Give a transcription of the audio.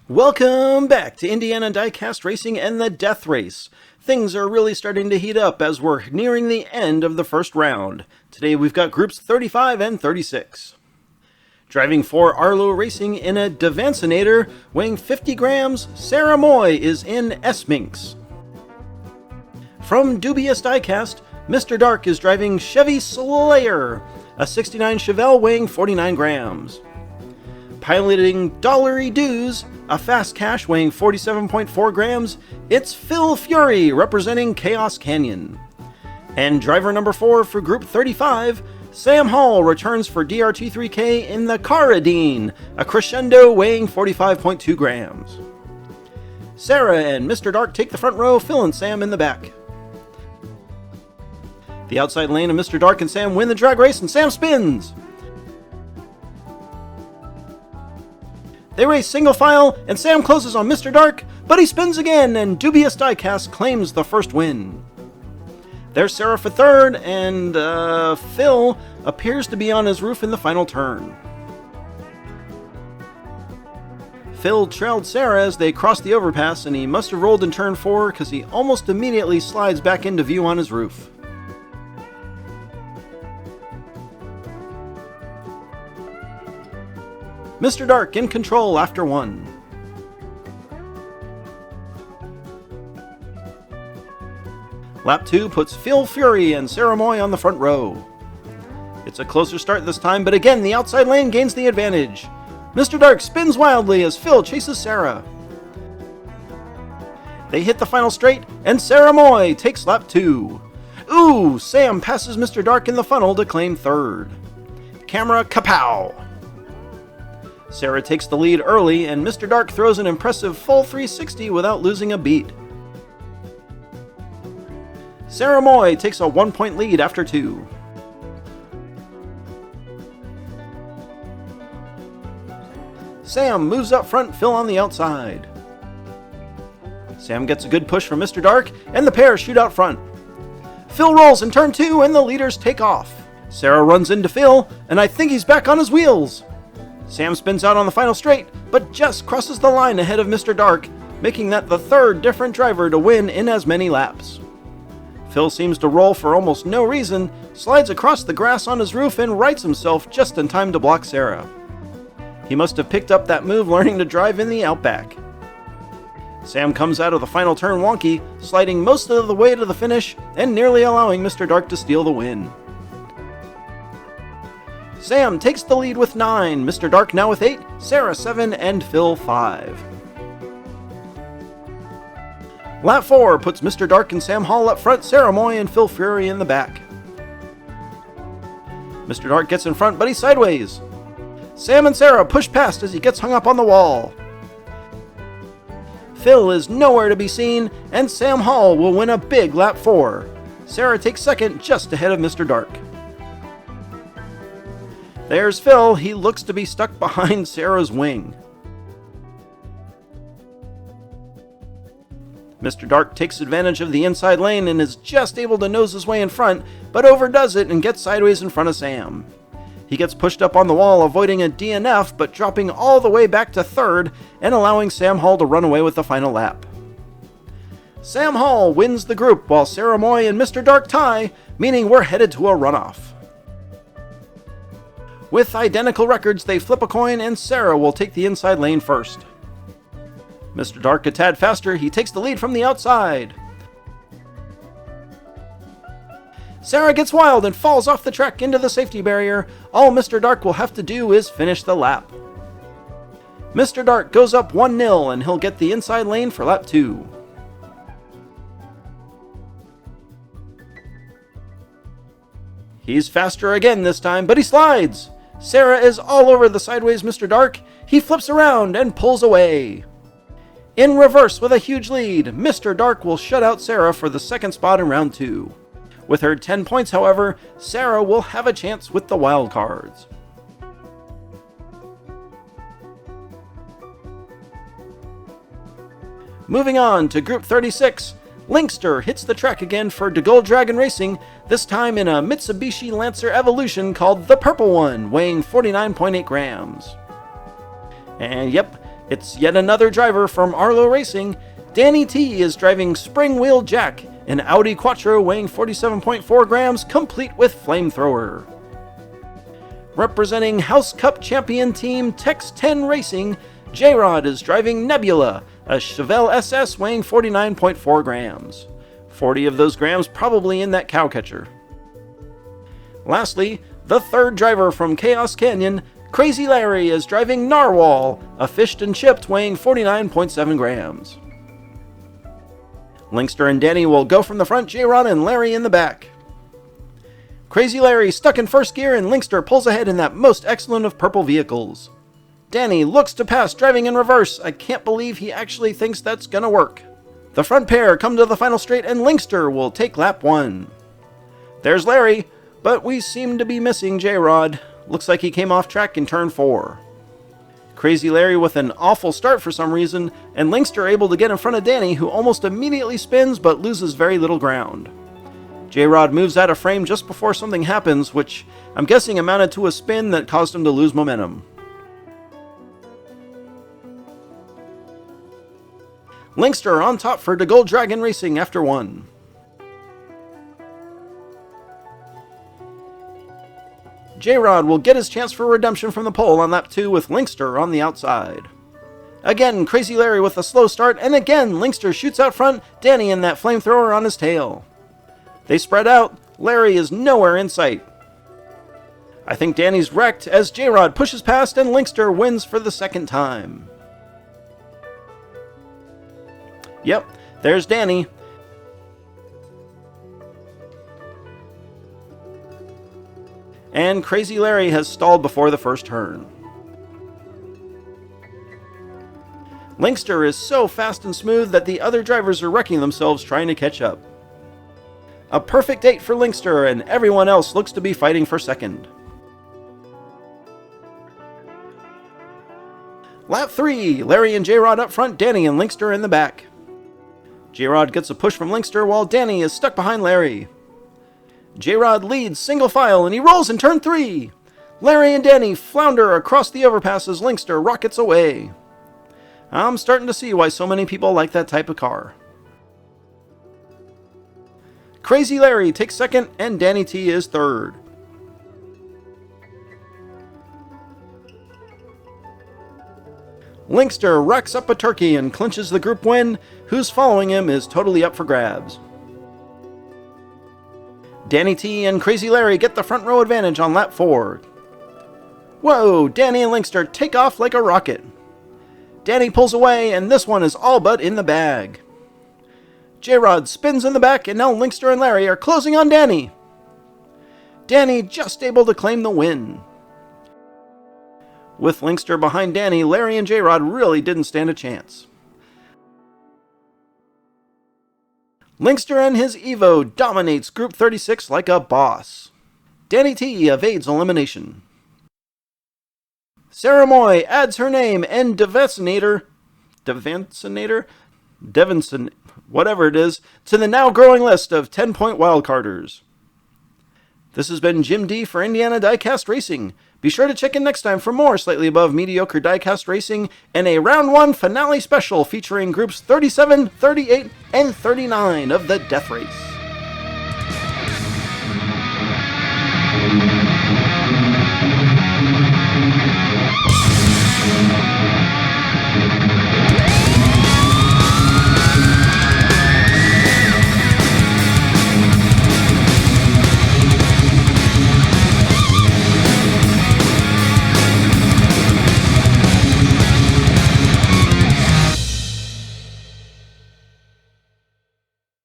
Welcome back to Indiana Diecast Racing and the Death Race. Things are really starting to heat up as we're nearing the end of the first round. Today we've got groups 35 and 36. Driving for Arlo Racing in a Devancinator weighing 50 grams, Sarah Moy is in S-Minx. From Dubious Diecast, Mr. Dark is driving Chevy Slayer, a 69 Chevelle weighing 49 grams. Piloting Dollary Doos, a fast cash weighing 47.4 grams, it's Phil Fury representing Chaos Canyon. And driver number 4 for Group 35, Sam Hall returns for DRT3K in the Caradine, a Crescendo weighing 45.2 grams. Sarah and Mr. Dark take the front row, Phil and Sam in the back. The outside lane of Mr. Dark and Sam win the drag race and Sam spins. They race single file, and Sam closes on Mr. Dark, but he spins again, and Dubious Diecast claims the first win. There's Sarah for third, and Phil appears to be on his roof in the final turn. Phil trailed Sarah as they crossed the overpass, and he must have rolled in turn 4 because he almost immediately slides back into view on his roof. Mr. Dark in control after 1. Lap 2 puts Phil Fury and Sarah Moy on the front row. It's a closer start this time, but again the outside lane gains the advantage. Mr. Dark spins wildly as Phil chases Sarah. They hit the final straight, and Sarah Moy takes lap 2. Ooh, Sam passes Mr. Dark in the funnel to claim third. Camera kapow! Sarah takes the lead early, and Mr. Dark throws an impressive full 360 without losing a beat. Sarah Moy takes a 1-point lead after 2. Sam moves up front, Phil on the outside. Sam gets a good push from Mr. Dark, and the pair shoot out front. Phil rolls in turn 2, and the leaders take off. Sarah runs into Phil, and I think he's back on his wheels. Sam spins out on the final straight, but just crosses the line ahead of Mr. Dark, making that the third different driver to win in as many laps. Phil seems to roll for almost no reason, slides across the grass on his roof, and rights himself just in time to block Sarah. He must have picked up that move learning to drive in the Outback. Sam comes out of the final turn wonky, sliding most of the way to the finish, and nearly allowing Mr. Dark to steal the win. Sam takes the lead with 9, Mr. Dark now with 8, Sarah 7, and Phil 5. Lap 4 puts Mr. Dark and Sam Hall up front, Sarah Moy and Phil Fury in the back. Mr. Dark gets in front, but he's sideways. Sam and Sarah push past as he gets hung up on the wall. Phil is nowhere to be seen, and Sam Hall will win a big lap 4. Sarah takes second, just ahead of Mr. Dark. There's Phil, he looks to be stuck behind Sarah's wing. Mr. Dark takes advantage of the inside lane and is just able to nose his way in front, but overdoes it and gets sideways in front of Sam. He gets pushed up on the wall, avoiding a DNF, but dropping all the way back to third and allowing Sam Hall to run away with the final lap. Sam Hall wins the group while Sarah Moy and Mr. Dark tie, meaning we're headed to a runoff. With identical records, they flip a coin and Sarah will take the inside lane first. Mr. Dark a tad faster, he takes the lead from the outside. Sarah gets wild and falls off the track into the safety barrier. All Mr. Dark will have to do is finish the lap. Mr. Dark goes up 1-0 and he'll get the inside lane for lap 2. He's faster again this time, but he slides. Sarah is all over the sideways Mr. Dark. He flips around and pulls away. In reverse with a huge lead, Mr. Dark will shut out Sarah for the second spot in round 2. With her 10 points, however, Sarah will have a chance with the wild cards. Moving on to Group 36, Linkster hits the track again for DeGold Dragon Racing, this time in a Mitsubishi Lancer Evo-lution called the Purple One, weighing 49.8 grams. And yep, it's yet another driver from Arlo Racing. Danny T is driving Spring Wheel Jack, an Audi Quattro weighing 47.4 grams, complete with flamethrower. Representing House Cup champion team Tex 10 Racing, J-Rod is driving Nebula, a Chevelle SS weighing 49.4 grams. 40 of those grams probably in that cow catcher. Lastly, the third driver from Chaos Canyon, Crazy Larry, is driving Narwhal, a fished and chipped weighing 49.7 grams. Linkster and Danny will go from the front, J-Rod and Larry in the back. Crazy Larry stuck in first gear and Linkster pulls ahead in that most excellent of purple vehicles. Danny looks to pass, driving in reverse. I can't believe he actually thinks that's gonna work. The front pair come to the final straight and Linkster will take lap 1. There's Larry, but we seem to be missing J-Rod. Looks like he came off track in turn 4. Crazy Larry with an awful start for some reason, and Linkster able to get in front of Danny, who almost immediately spins but loses very little ground. J-Rod moves out of frame just before something happens, which I'm guessing amounted to a spin that caused him to lose momentum. Linkster on top for DeGold Dragon Racing after 1. J-Rod will get his chance for redemption from the pole on lap 2 with Linkster on the outside. Again, Crazy Larry with a slow start, and again, Linkster shoots out front, Danny in that flamethrower on his tail. They spread out, Larry is nowhere in sight. I think Danny's wrecked as J-Rod pushes past and Linkster wins for the second time. Yep, there's Danny. And Crazy Larry has stalled before the first turn. Linkster is so fast and smooth that the other drivers are wrecking themselves trying to catch up. A perfect 8 for Linkster, and everyone else looks to be fighting for second. Lap 3, Larry and J-Rod up front, Danny and Linkster in the back. J-Rod gets a push from Linkster while Danny is stuck behind Larry. J-Rod leads single file and he rolls in turn 3. Larry and Danny flounder across the overpass as Linkster rockets away. I'm starting to see why so many people like that type of car. Crazy Larry takes second and Danny T is third. Linkster racks up a turkey and clinches the group win. Who's following him is totally up for grabs. Danny T and Crazy Larry get the front row advantage on lap 4. Whoa, Danny and Linkster take off like a rocket. Danny pulls away and this one is all but in the bag. J-Rod spins in the back and now Linkster and Larry are closing on Danny. Danny just able to claim the win. With Linkster behind Danny, Larry and J-Rod really didn't stand a chance. Linkster and his Evo dominates Group 36 like a boss. Danny T evades elimination. Sarah Moy adds her name and Devancinator, whatever it is, to the now growing list of 10-point wildcarders. This has been Jim D for Indiana Diecast Racing. Be sure to check in next time for more slightly above mediocre diecast racing and a Round 1 finale special featuring groups 37, 38, and 39 of the Death Race.